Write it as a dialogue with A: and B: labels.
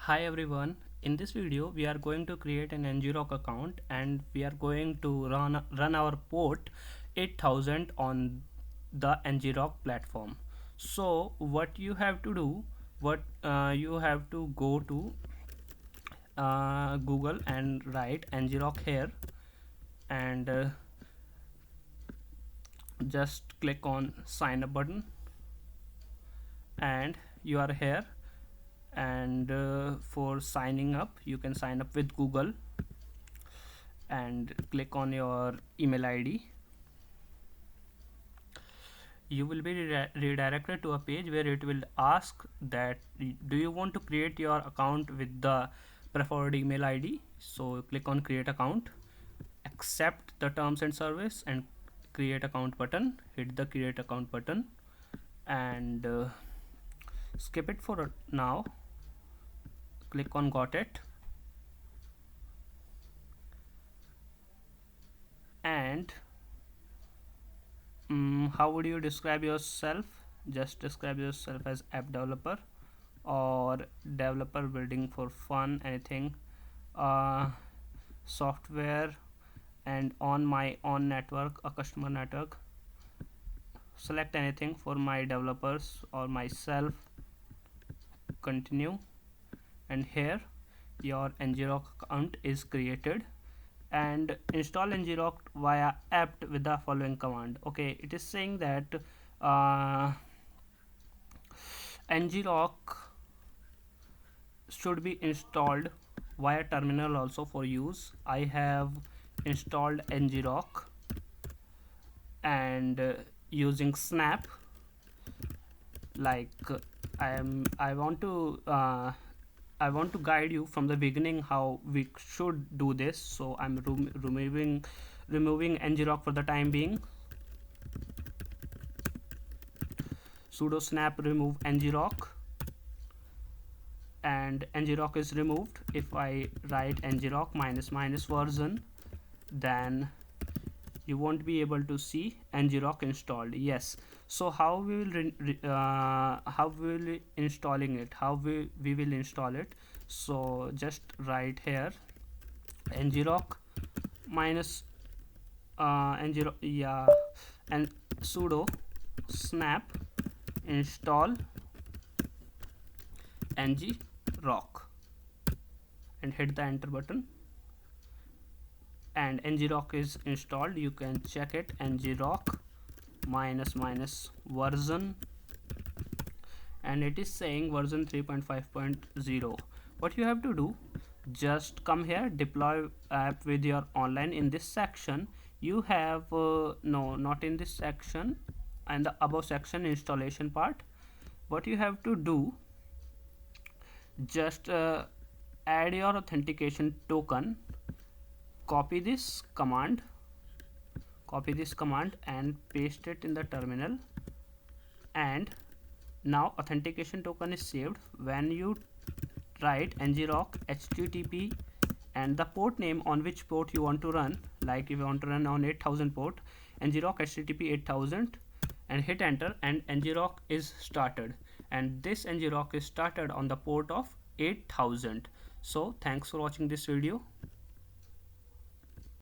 A: Hi everyone, in this video we are going to create an ngrok account and we are going to run our port 8000 on the ngrok platform. So what you have to do, what you have to go to Google and write ngrok here, and just click on sign up button, and you are here. And for signing up, you can sign up with Google and click on your email ID. You will be redirected to a page where it will ask that do you want to create your account with the preferred email ID. So click on create account, accept the terms and service, and create account button. Hit the create account button and skip it for now. Click on got it, and how would you describe yourself? Just describe yourself as app developer or developer building for fun, anything. Software and on my own network, a customer network. Select anything for my developers or myself. Continue, and here your ngrok account is created. And install ngrok via apt with the following command. Okay, it is saying that ngrok should be installed via terminal also for use. I have installed ngrok and using snap. Like I want to guide you from the beginning how we should do this. So I'm removing ngrok for the time being. Sudo snap remove ngrok, and ngrok is removed. If I write ngrok -- version, then you won't be able to see ngrok installed. Yes. So how we will installing it, how we will install it. So just write here ngrok minus ngrok, yeah, and sudo snap install ngrok and hit the enter button, and ngrok is installed. You can check it, ngrok -- version, and it is saying version 3.5.0. what you have to do, just come here, deploy app with your online. In this section you have no, not in this section, and the above section, installation part. What you have to do, just add your authentication token, copy this command and paste it in the terminal. And now authentication token is saved. When you write ngrok http and the port name on which port you want to run, like if you want to run on 8000 port, ngrok http 8000, and hit enter, and ngrok is started. And this ngrok is started on the port of 8000. So thanks for watching this video.